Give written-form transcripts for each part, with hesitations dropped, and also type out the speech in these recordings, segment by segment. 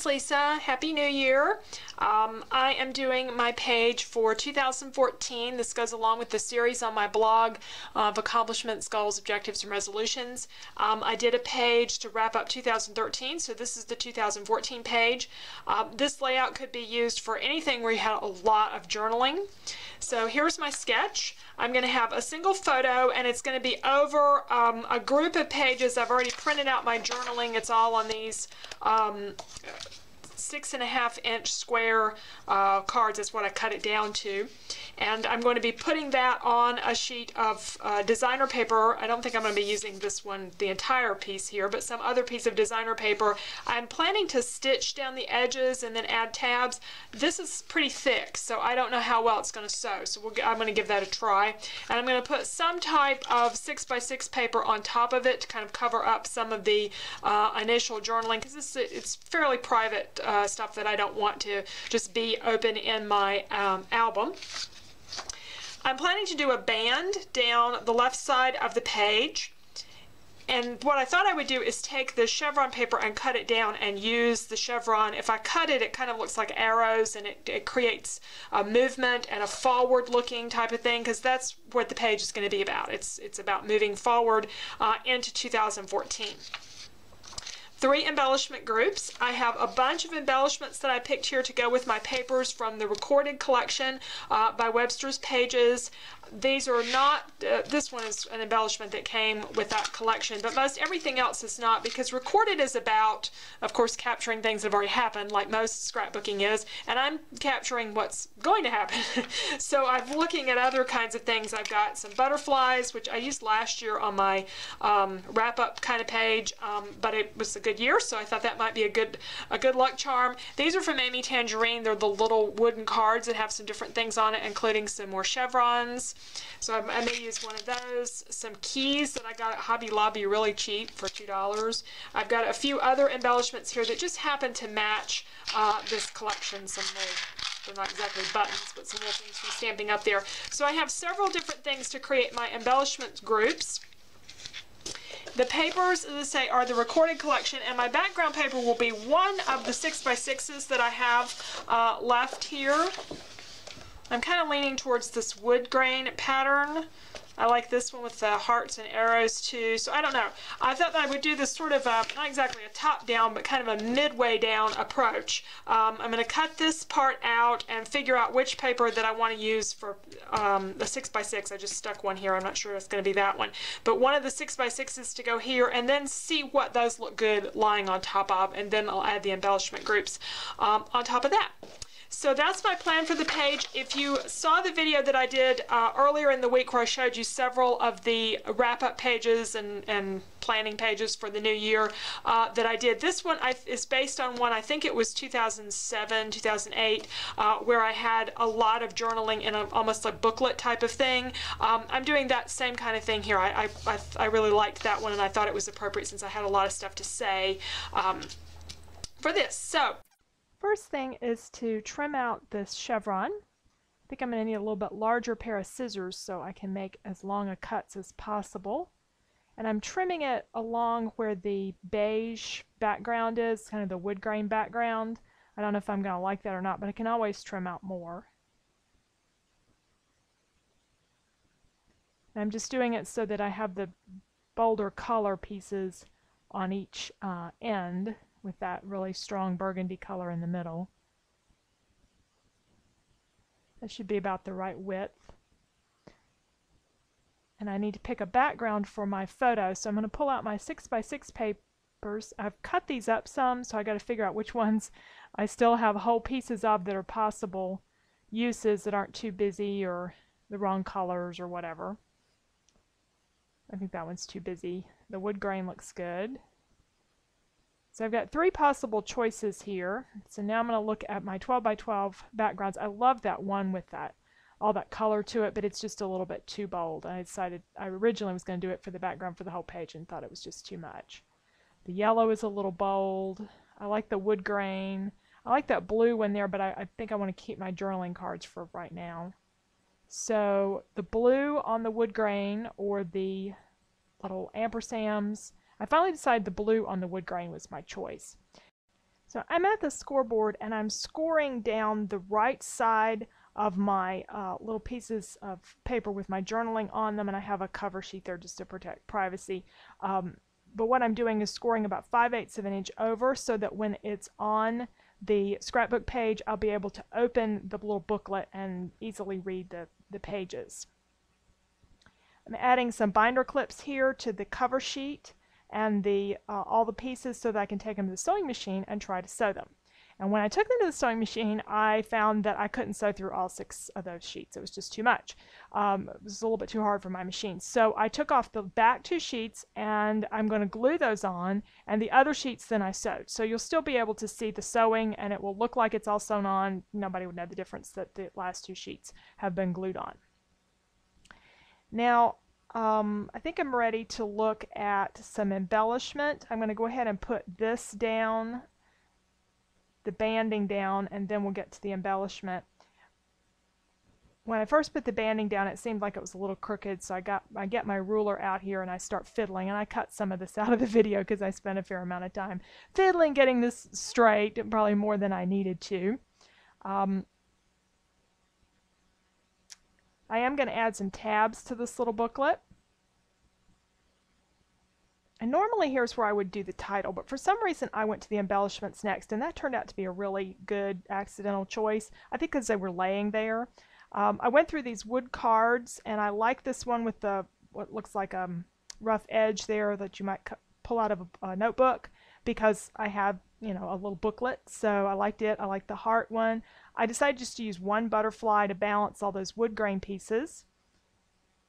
it's Lisa. Happy New Year. I am doing my page for 2014. This goes along with the series on my blog of accomplishments, goals, objectives, and resolutions. I did a page to wrap up 2013, so this is the 2014 page. This layout could be used for anything where you have a lot of journaling. So here's my sketch. I'm going to have a single photo, and it's going to be over a group of pages. I've already printed out my journaling. It's all on these 6.5-inch square cards. That's what I cut it down to. And I'm going to be putting that on a sheet of designer paper. I don't think I'm going to be using this one, the entire piece here, but some other piece of designer paper. I'm planning to stitch down the edges and then add tabs. This is pretty thick, so I don't know how well it's going to sew. So I'm going to give that a try. And I'm going to put some type of 6x6 paper on top of it to kind of cover up some of the initial journaling, because it's fairly private stuff that I don't want to just be open in my album. I'm planning to do a band down the left side of the page, and what I thought I would do is take the chevron paper and cut it down and use the chevron. If I cut it, it kind of looks like arrows, and it creates a movement and a forward looking type of thing, because that's what the page is going to be about. It's about moving forward into 2014. 3 embellishment groups. I have a bunch of embellishments that I picked here to go with my papers from the recorded collection by Webster's Pages. These are not, this one is an embellishment that came with that collection, but most everything else is not, because recorded is about, of course, capturing things that have already happened, like most scrapbooking is, and I'm capturing what's going to happen. So I'm looking at other kinds of things. I've got some butterflies, which I used last year on my wrap-up kind of page, but it was a good year, so I thought that might be a good luck charm. These are from Amy Tangerine. They're the little wooden cards that have some different things on it, including some more chevrons. So I may use one of those. Some keys that I got at Hobby Lobby really cheap for $2. I've got a few other embellishments here that just happen to match this collection. Some little, they're not exactly buttons, but some little things from Stamping Up there. So I have several different things to create my embellishment groups. The papers, as I say, are the recorded collection, and my background paper will be one of the 6x6s that I have left here. I'm kind of leaning towards this wood grain pattern. I like this one with the hearts and arrows too, so I don't know. I thought that I would do this sort of not exactly a top down, but kind of a midway down approach. I'm going to cut this part out and figure out which paper that I want to use for the 6x6. I just stuck one here. I'm not sure it's going to be that one, but one of the 6x6s to go here, and then see what does look good lying on top of, and then I'll add the embellishment groups on top of that. So that's my plan for the page. If you saw the video that I did earlier in the week where I showed you several of the wrap-up pages and planning pages for the new year that I did, this one is based on one, I think it was 2007, 2008, where I had a lot of journaling in almost a booklet type of thing. I'm doing that same kind of thing here. I really liked that one, and I thought it was appropriate since I had a lot of stuff to say for this. So first thing is to trim out this chevron. I think I'm going to need a little bit larger pair of scissors so I can make as long a cuts as possible. And I'm trimming it along where the beige background is, kind of the wood grain background. I don't know if I'm going to like that or not, but I can always trim out more. And I'm just doing it so that I have the bolder color pieces on each end, with that really strong burgundy color in the middle. That should be about the right width. And I need to pick a background for my photo, so I'm going to pull out my 6x6 papers. I've cut these up some, so I got to figure out which ones I still have whole pieces of that are possible uses that aren't too busy or the wrong colors or whatever. I think that one's too busy. The wood grain looks good. So I've got 3 possible choices here. So now I'm going to look at my 12x12 backgrounds. I love that one with all that color to it, but it's just a little bit too bold. I decided I originally was going to do it for the background for the whole page and thought it was just too much. The yellow is a little bold. I like the wood grain. I like that blue one there, but I think I want to keep my journaling cards for right now. So the blue on the wood grain or the little ampersands. I finally decided the blue on the wood grain was my choice. So I'm at the scoreboard and I'm scoring down the right side of my little pieces of paper with my journaling on them, and I have a cover sheet there just to protect privacy. But what I'm doing is scoring about 5/8 of an inch over so that when it's on the scrapbook page, I'll be able to open the little booklet and easily read the pages. I'm adding some binder clips here to the cover sheet and all the pieces so that I can take them to the sewing machine and try to sew them. And when I took them to the sewing machine, I found that I couldn't sew through all 6 of those sheets. It was just too much. It was a little bit too hard for my machine. So I took off the back 2 sheets and I'm going to glue those on, and the other sheets then I sewed. So you'll still be able to see the sewing and it will look like it's all sewn on. Nobody would know the difference that the last 2 sheets have been glued on. Now, I think I'm ready to look at some embellishment. I'm going to go ahead and put this down, the banding down, and then we'll get to the embellishment. When I first put the banding down, it seemed like it was a little crooked, so I get my ruler out here and I start fiddling, and I cut some of this out of the video because I spent a fair amount of time fiddling getting this straight, probably more than I needed to. I am going to add some tabs to this little booklet. And normally here's where I would do the title, but for some reason I went to the embellishments next, and that turned out to be a really good accidental choice. I think because they were laying there. I went through these wood cards, and I like this one with the what looks like a rough edge there that you might pull out of a notebook, because I have, you know, a little booklet, so I liked it. I like the heart one. I decided just to use one butterfly to balance all those wood grain pieces,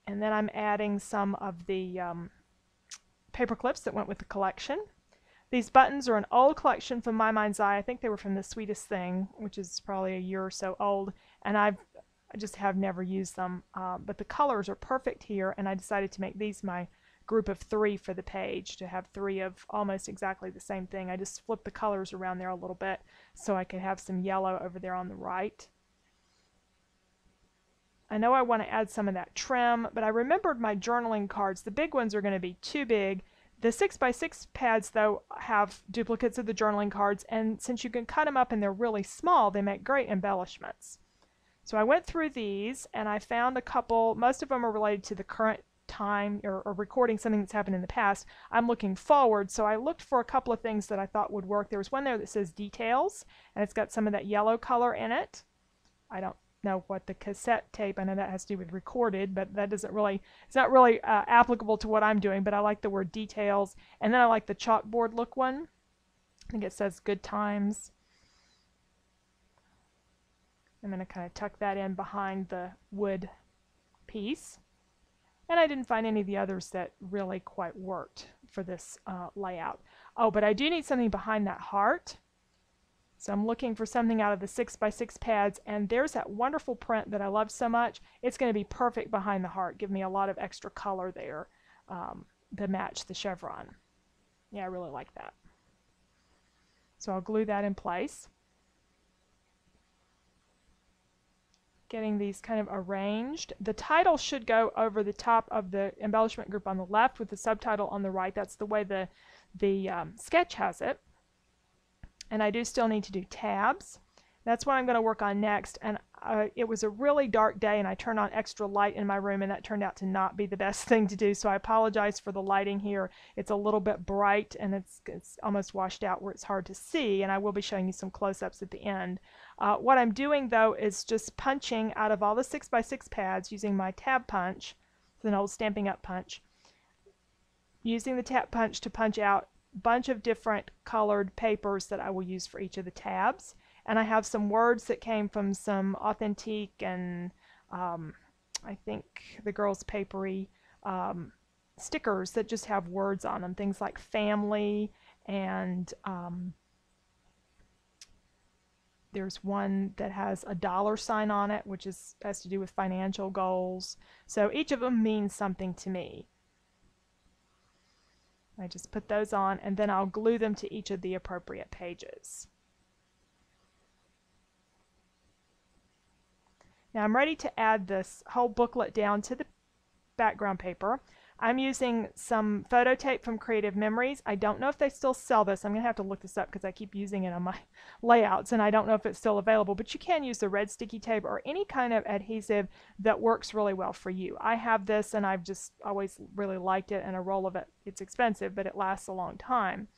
and then I'm adding some of the paper clips that went with the collection. These buttons are an old collection from My Mind's Eye. I think they were from The Sweetest Thing, which is probably a year or so old, and I just have never used them. But the colors are perfect here, and I decided to make these my group of 3 for the page, to have 3 of almost exactly the same thing. I just flipped the colors around there a little bit so I could have some yellow over there on the right. I know I want to add some of that trim, but I remembered my journaling cards. The big ones are going to be too big. The 6x6 pads, though, have duplicates of the journaling cards, and since you can cut them up and they're really small, they make great embellishments. So I went through these, and I found a couple. Most of them are related to the current time, or recording something that's happened in the past. I'm looking forward, so I looked for a couple of things that I thought would work. There was one there that says details, and it's got some of that yellow color in it. I don't know what the cassette tape, I know that has to do with recorded, but that doesn't really, it's not really applicable to what I'm doing, but I like the word details. And then I like the chalkboard look one. I think it says good times. I'm going to kind of tuck that in behind the wood piece. And I didn't find any of the others that really quite worked for this layout. Oh, but I do need something behind that heart. So I'm looking for something out of the 6x6 pads, and there's that wonderful print that I love so much. It's going to be perfect behind the heart. Give me a lot of extra color there to match the chevron. Yeah, I really like that. So I'll glue that in place. Getting these kind of arranged. The title should go over the top of the embellishment group on the left with the subtitle on the right. That's the way the sketch has it. And I do still need to do tabs. That's what I'm going to work on next. And it was a really dark day, and I turned on extra light in my room, and that turned out to not be the best thing to do. So I apologize for the lighting here. It's a little bit bright, and it's almost washed out where it's hard to see. And I will be showing you some close-ups at the end. What I'm doing, though, is just punching out of all the 6x6 pads using my tab punch. It's an old Stampin' Up punch. Using the tab punch to punch out bunch of different colored papers that I will use for each of the tabs. And I have some words that came from some Authentique and I think the Girls Papery stickers that just have words on them, things like family, and there's one that has a $sign on it, which has to do with financial goals. So each of them means something to me. I just put those on, and then I'll glue them to each of the appropriate pages. Now I'm ready to add this whole booklet down to the background paper. I'm using some photo tape from Creative Memories. I don't know if they still sell this. I'm going to have to look this up because I keep using it on my layouts and I don't know if it's still available, but you can use the red sticky tape or any kind of adhesive that works really well for you. I have this and I've just always really liked it, and a roll of it, it's expensive, but it lasts a long time.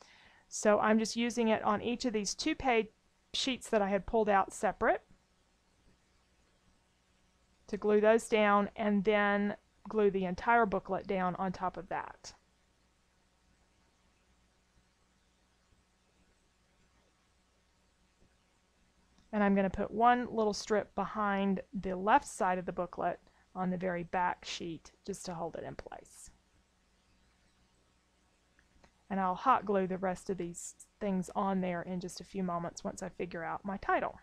So I'm just using it on each of these 2-page sheets that I had pulled out separate to glue those down, and then glue the entire booklet down on top of that. And I'm going to put one little strip behind the left side of the booklet on the very back sheet just to hold it in place. And I'll hot glue the rest of these things on there in just a few moments once I figure out my title.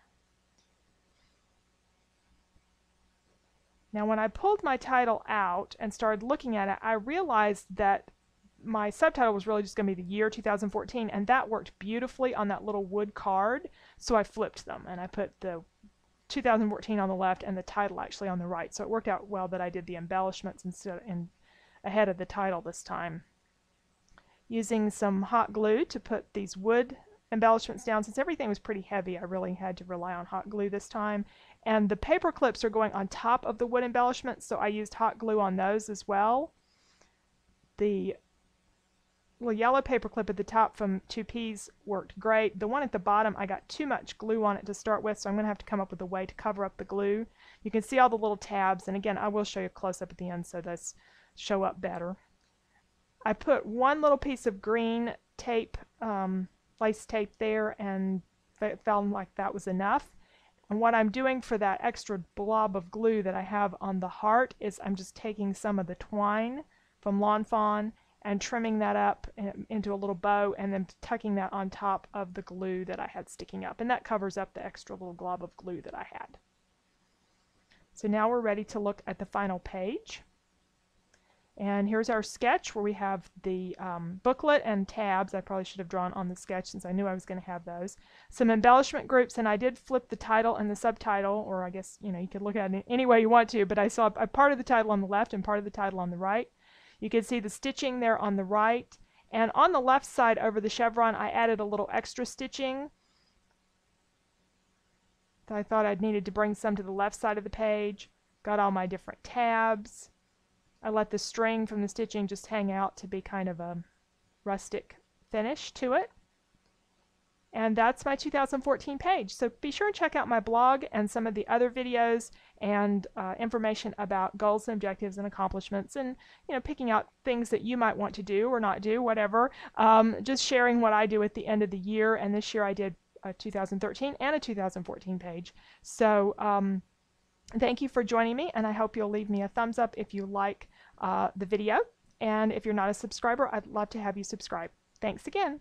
Now when I pulled my title out and started looking at it, I realized that my subtitle was really just going to be the year 2014, and that worked beautifully on that little wood card, so I flipped them and I put the 2014 on the left and the title actually on the right. So it worked out well that I did the embellishments ahead of the title this time. Using some hot glue to put these wood embellishments down. Since everything was pretty heavy, I really had to rely on hot glue this time. And the paper clips are going on top of the wood embellishments, so I used hot glue on those as well. The little yellow paper clip at the top from 2Ps worked great. The one at the bottom, I got too much glue on it to start with, so I'm going to have to come up with a way to cover up the glue. You can see all the little tabs, and again, I will show you a close-up at the end so those show up better. I put one little piece of green tape, lace tape there, and it felt like that was enough. And what I'm doing for that extra blob of glue that I have on the heart is I'm just taking some of the twine from Lawn Fawn and trimming that up into a little bow and then tucking that on top of the glue that I had sticking up. And that covers up the extra little glob of glue that I had. So now we're ready to look at the final page. And here's our sketch where we have the booklet and tabs. I probably should have drawn on the sketch since I knew I was going to have those. Some embellishment groups, and I did flip the title and the subtitle, or I guess you could look at it any way you want to, but I saw a part of the title on the left and part of the title on the right. You can see the stitching there on the right, and on the left side over the chevron I added a little extra stitching. I thought I'd needed to bring some to the left side of the page. Got all my different tabs. I let the string from the stitching just hang out to be kind of a rustic finish to it. And that's my 2014 page. So be sure and check out my blog and some of the other videos and information about goals and objectives and accomplishments, and picking out things that you might want to do or not do, whatever. Just sharing what I do at the end of the year, and this year I did a 2013 and a 2014 page. So thank you for joining me, and I hope you'll leave me a thumbs up if you like the video. And if you're not a subscriber, I'd love to have you subscribe. Thanks again.